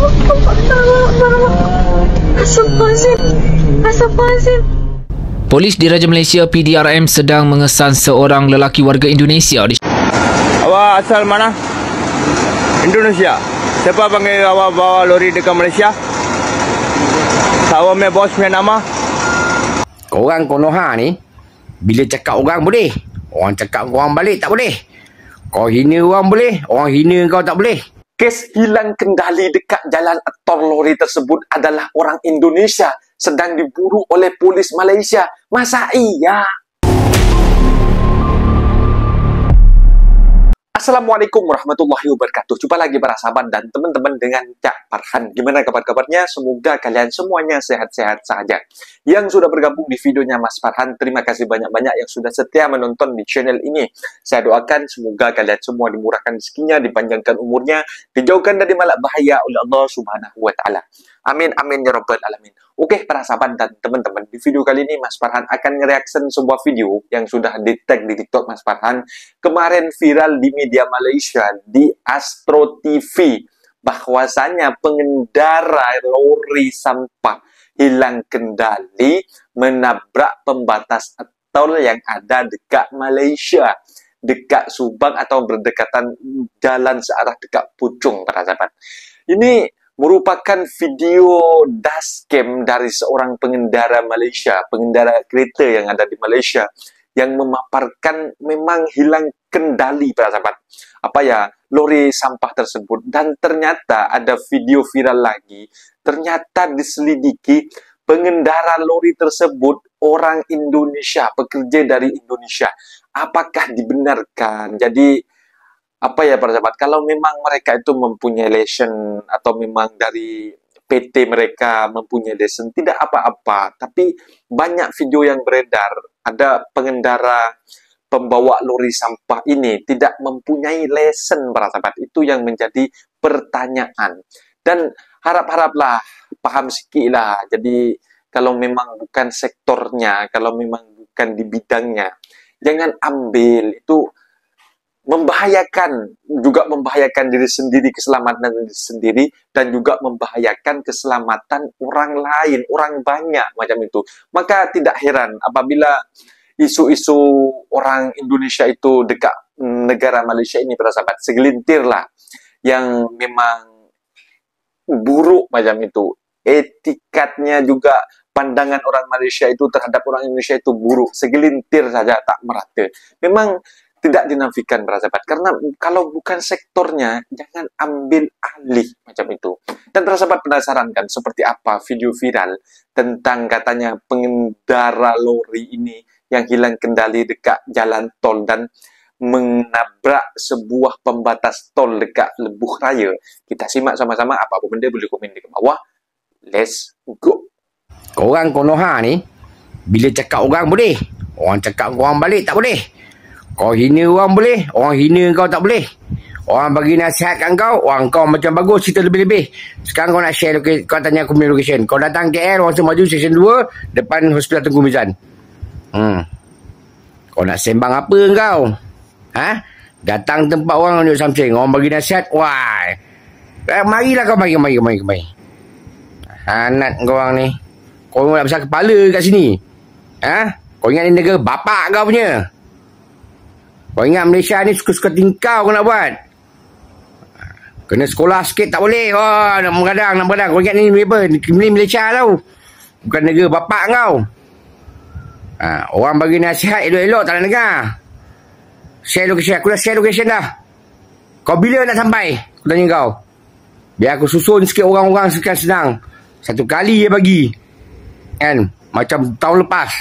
Astagfirullahaladzim. Astagfirullahaladzim. Polis Diraja Malaysia PDRM sedang mengesan seorang lelaki warga Indonesia di... Awak asal mana? Indonesia. Siapa panggil awak bawa lori dekat Malaysia? Tahu me bos punya nama? Korang Konoha ni, bila cakap orang boleh, orang cakap korang balik tak boleh. Kau hina orang boleh, orang hina kau tak boleh. Kes hilang kendali dekat jalan tol lori tersebut adalah orang Indonesia sedang diburu oleh polis Malaysia. Masa iya? Assalamualaikum warahmatullahi wabarakatuh. Jumpa lagi para sahabat dan teman-teman dengan Cak Farhan. Gimana kabar-kabarnya? Semoga kalian semuanya sehat-sehat saja. Yang sudah bergabung di videonya Mas Farhan, terima kasih banyak-banyak yang sudah setia menonton di channel ini. Saya doakan semoga kalian semua dimurahkan rezekinya, dipanjangkan umurnya, dijauhkan dari malak bahaya oleh Allah Subhanahu wa taala. Amin amin ya rabbal alamin. Oke para sahabat dan teman-teman, di video kali ini Mas Farhan akan nge-reaction sebuah video yang sudah di-tag di TikTok Mas Farhan. Kemarin viral di media Malaysia, di Astro TV, bahwasanya pengendara lori sampah hilang kendali menabrak pembatas tol yang ada dekat Malaysia, dekat Subang atau berdekatan jalan searah dekat Puchong para sahabat. Ini merupakan video dashcam dari seorang pengendara Malaysia, pengendara kereta yang ada di Malaysia, yang memaparkan memang hilang kendali para sahabat. Apa ya, lori sampah tersebut. Dan ternyata ada video viral lagi, ternyata diselidiki pengendara lori tersebut orang Indonesia, pekerja dari Indonesia. Apakah dibenarkan? Jadi apa ya para sahabat, kalau memang mereka itu mempunyai lesen atau memang dari PT mereka mempunyai lesen, tidak apa-apa. Tapi banyak video yang beredar, ada pengendara pembawa lori sampah ini tidak mempunyai lesen para sahabat. Itu yang menjadi pertanyaan. Dan harap-haraplah paham sikit lah. Jadi kalau memang bukan sektornya, kalau memang bukan di bidangnya, jangan ambil. Itu membahayakan, juga membahayakan diri sendiri, keselamatan diri sendiri, dan juga membahayakan keselamatan orang lain, orang banyak macam itu. Maka tidak heran apabila isu-isu orang Indonesia itu dekat negara Malaysia ini para sahabat, segelintir lah yang memang buruk macam itu. Etikatnya juga, pandangan orang Malaysia itu terhadap orang Indonesia itu buruk, segelintir saja tak merata. Memang tidak dinafikan para sahabat, karena kalau bukan sektornya jangan ambil alih macam itu. Dan para sahabat penasaran kan seperti apa video viral tentang katanya pengendara lori ini yang hilang kendali dekat jalan tol dan menabrak sebuah pembatas tol dekat Lebuh Raya. Kita simak sama-sama. Apa-apa benda boleh komen di bawah. Let's go. Korang Konoha ni, bila cakap orang boleh, orang cakap orang balik tak boleh. Kau hina orang boleh, orang hina kau tak boleh. Orang bagi nasihat kat kau macam bagus, cerita lebih-lebih. Sekarang kau nak share, kau tanya aku punya location. Kau datang KL, Wangsa Maju, Stesen 2, depan Hospital Tengku Mizan. Kau nak sembang apa kau? Ha? Datang tempat orang tunjuk something, orang bagi nasihat, wah. Marilah kau mari. Hanat kau orang ni. Kau nak besar kepala kat sini. Ha? Kau ingat ni negara bapak kau punya. Kau ingat Malaysia ni suka-suka tingkau kau nak buat. Kena sekolah sikit tak boleh. Oh, nak mengadang. Kau ingat ni apa? Ni Malaysia tau. Bukan negara bapak kau. Orang bagi nasihat elok-elok tak nak dengar. Share location. Aku dah share location dah. Kau bila nak sampai? Aku tanya kau. Biar aku susun sikit orang-orang senang. Satu kali je bagi. Kan? Macam tahun lepas.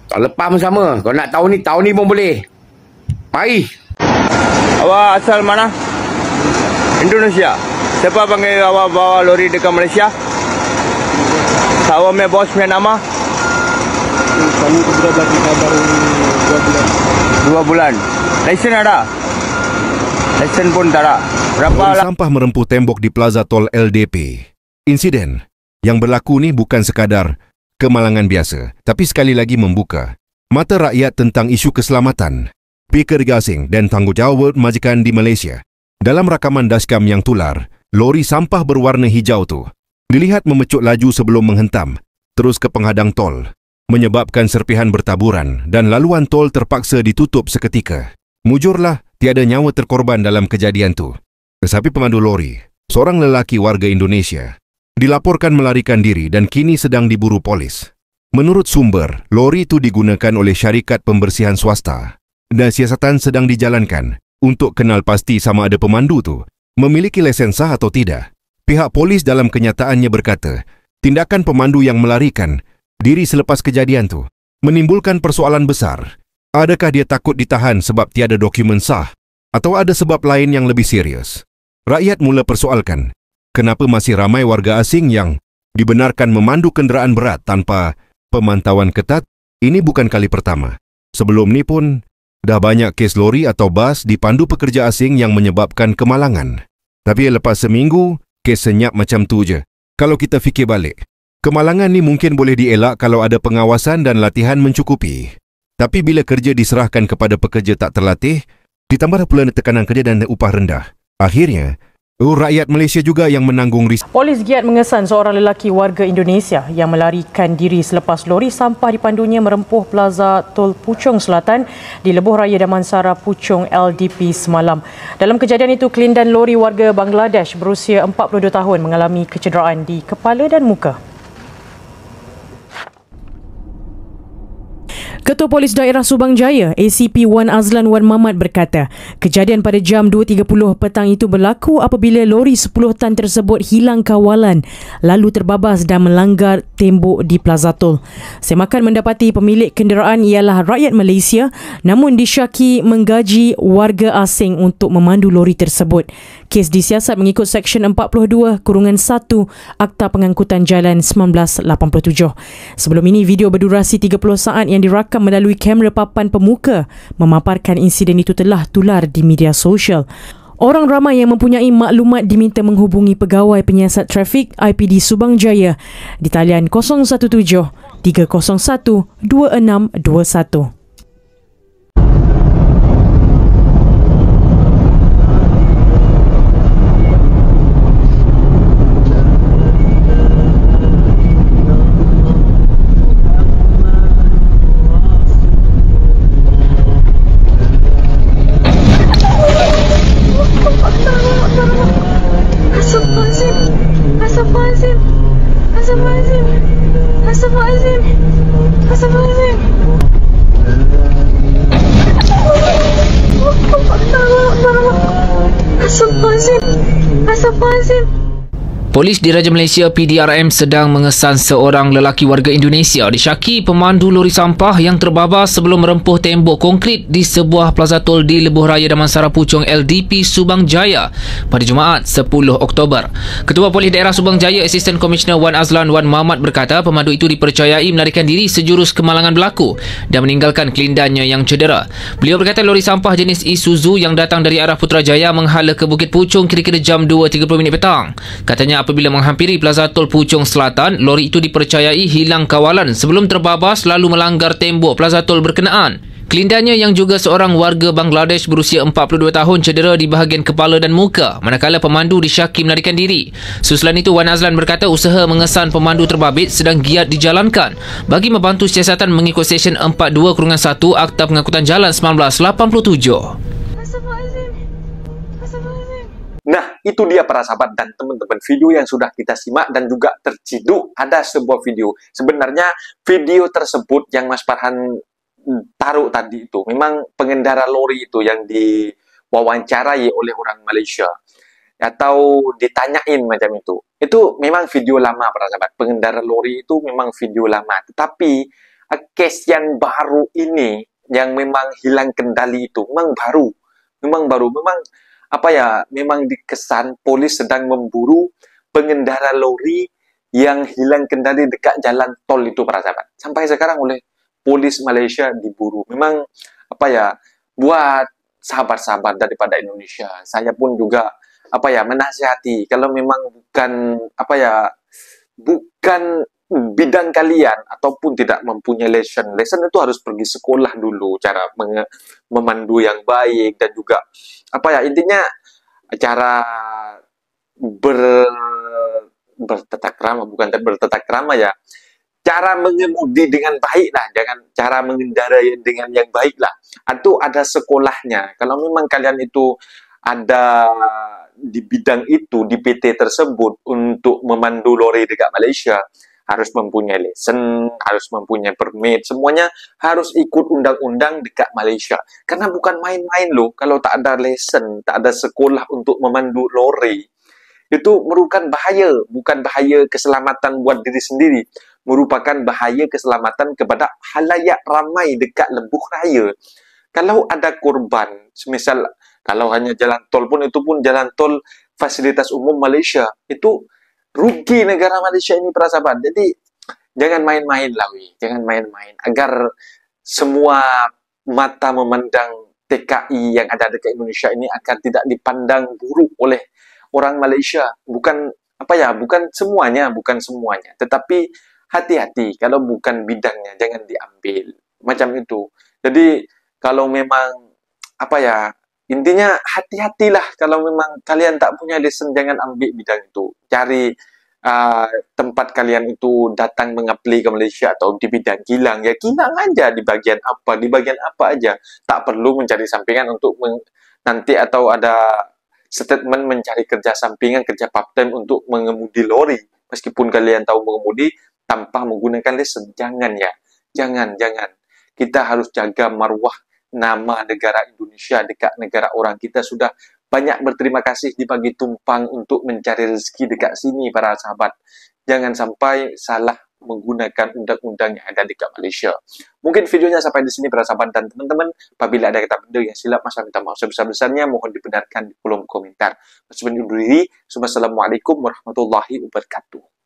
Tahun lepas pun sama. Kau nak tahun ni pun boleh. Mari. Awak asal mana? Indonesia. Siapa panggil awak bawa lori dekat Malaysia? Tahu me bos punya nama? Kami sudah bagi kabar 2 bulan. Lesen ada? Lesen pun tak ada. Berapa sampah merempuh tembok di Plaza Tol LDP. Insiden yang berlaku ni bukan sekadar kemalangan biasa, tapi sekali lagi membuka mata rakyat tentang isu keselamatan, pekerja asing dan tanggungjawab majikan di Malaysia. Dalam rakaman dashcam yang tular, lori sampah berwarna hijau tu dilihat memecut laju sebelum menghentam terus ke penghadang tol, menyebabkan serpihan bertaburan dan laluan tol terpaksa ditutup seketika. Mujurlah tiada nyawa terkorban dalam kejadian tu. Tetapi pemandu lori, seorang lelaki warga Indonesia, dilaporkan melarikan diri dan kini sedang diburu polis. Menurut sumber, lori itu digunakan oleh syarikat pembersihan swasta dan siasatan sedang dijalankan untuk kenal pasti sama ada pemandu tu memiliki lesen sah atau tidak. Pihak polis dalam kenyataannya berkata, tindakan pemandu yang melarikan diri selepas kejadian tu menimbulkan persoalan besar. Adakah dia takut ditahan sebab tiada dokumen sah atau ada sebab lain yang lebih serius? Rakyat mula persoalkan, kenapa masih ramai warga asing yang dibenarkan memandu kenderaan berat tanpa pemantauan ketat? Ini bukan kali pertama. Sebelum ni pun dah banyak kes lori atau bas dipandu pekerja asing yang menyebabkan kemalangan. Tapi lepas seminggu, kes senyap macam tu je. Kalau kita fikir balik, kemalangan ni mungkin boleh dielak kalau ada pengawasan dan latihan mencukupi. Tapi bila kerja diserahkan kepada pekerja tak terlatih, ditambah pula tekanan kerja dan upah rendah, akhirnya rakyat Malaysia juga yang menanggung risiko. Polis giat mengesan seorang lelaki warga Indonesia yang melarikan diri selepas lori sampah dipandunya merempuh Plaza Tol Puchong Selatan di Lebuh Raya Damansara Puchong LDP semalam. Dalam kejadian itu, kelindan lori warga Bangladesh berusia 42 tahun mengalami kecederaan di kepala dan muka. Ketua Polis Daerah Subang Jaya, ACP Wan Azlan Wan Mamat berkata, kejadian pada jam 2.30 petang itu berlaku apabila lori 10 tan tersebut hilang kawalan lalu terbabas dan melanggar tembok di Plaza Tol. Semakan mendapati pemilik kenderaan ialah rakyat Malaysia namun disyaki menggaji warga asing untuk memandu lori tersebut. Kes disiasat mengikut Seksyen 42-1 Akta Pengangkutan Jalan 1987. Sebelum ini, video berdurasi 30 saat yang dirakam melalui kamera papan pemuka memaparkan insiden itu telah tular di media sosial. Orang ramai yang mempunyai maklumat diminta menghubungi Pegawai Penyiasat Trafik IPD Subang Jaya di talian 017 301 2621. Polis Diraja Malaysia PDRM sedang mengesan seorang lelaki warga Indonesia disyaki pemandu lori sampah yang terbabas sebelum merempuh tembok konkrit di sebuah plaza tol di Lebuh Raya Damansara Puchong LDP Subang Jaya pada Jumaat 10 Oktober. Ketua Polis Daerah Subang Jaya Asisten Komisioner Wan Azlan Wan Mamat berkata pemandu itu dipercayai melarikan diri sejurus kemalangan berlaku dan meninggalkan kelindannya yang cedera. Beliau berkata lori sampah jenis Isuzu yang datang dari arah Putrajaya menghala ke Bukit Puchong kira-kira jam 2.30 petang. Katanya apabila menghampiri Plaza Tol Puchong Selatan, lori itu dipercayai hilang kawalan sebelum terbabas lalu melanggar tembok Plaza Tol berkenaan. Kelindannya yang juga seorang warga Bangladesh berusia 42 tahun cedera di bahagian kepala dan muka, manakala pemandu disyaki melarikan diri. Susulan itu, Wan Azlan berkata usaha mengesan pemandu terbabit sedang giat dijalankan bagi membantu siasatan mengikut Seksyen 42-1 Akta Pengangkutan Jalan 1987. Nah, itu dia para sahabat dan teman-teman video yang sudah kita simak dan juga terciduk ada sebuah video. Sebenarnya video tersebut yang Mas Farhan taruh tadi itu memang pengendara lori itu yang diwawancarai oleh orang Malaysia atau ditanyain macam itu. Itu memang video lama para sahabat. Pengendara lori itu memang video lama. Tetapi case yang baru ini yang memang hilang kendali itu memang baru. Memang memang dikesan polis sedang memburu pengendara lori yang hilang kendali dekat jalan tol itu para sahabat. Sampai sekarang oleh polis Malaysia diburu. Memang buat sahabat-sahabat daripada Indonesia, saya pun juga menasihati kalau memang bukan bidang kalian ataupun tidak mempunyai lesen itu harus pergi sekolah dulu cara memandu yang baik dan juga intinya cara bertetak krama, bukan bertetak krama ya, cara mengemudi dengan baik lah, jangan cara mengendarai dengan yang baik lah. Itu ada sekolahnya. Kalau memang kalian itu ada di bidang itu, di PT tersebut untuk memandu lori dekat Malaysia, harus mempunyai lesen, harus mempunyai permit, semuanya harus ikut undang-undang dekat Malaysia. Karena bukan main-main loh, kalau tak ada lesen, tak ada sekolah untuk memandu lori, itu merupakan bahaya, bukan bahaya keselamatan buat diri sendiri, merupakan bahaya keselamatan kepada halayak ramai dekat lebuh raya. Kalau ada korban, semisal kalau hanya jalan tol pun, itu pun jalan tol fasilitas umum Malaysia, itu rugi negara Malaysia ini, para sahabat. Jadi jangan main-main lah, jangan main-main, agar semua mata memandang TKI yang ada dekat Indonesia ini agar tidak dipandang buruk oleh orang Malaysia. Bukan bukan semuanya, tetapi hati-hati, kalau bukan bidangnya jangan diambil macam itu. Jadi kalau memang intinya hati-hatilah, kalau memang kalian tak punya lesen, jangan ambil bidang itu. Cari tempat kalian itu datang mengapli ke Malaysia atau di bidang kilang, ya kilang aja di bagian apa aja. Tak perlu mencari sampingan untuk nanti atau ada statement mencari kerja sampingan, kerja part-time untuk mengemudi lori. Meskipun kalian tahu mengemudi tanpa menggunakan lesen, jangan ya. Jangan. Kita harus jaga marwah nama negara Indonesia dekat negara orang. Kita sudah banyak berterima kasih dibagi tumpang untuk mencari rezeki dekat sini, para sahabat. Jangan sampai salah menggunakan undang-undang yang ada dekat Malaysia. Mungkin videonya sampai di sini, para sahabat dan teman-teman. Apabila ada kata benda yang silap, masa minta maaf sebesar-besarnya, mohon dibenarkan di kolom komentar. Wassalamualaikum warahmatullahi wabarakatuh.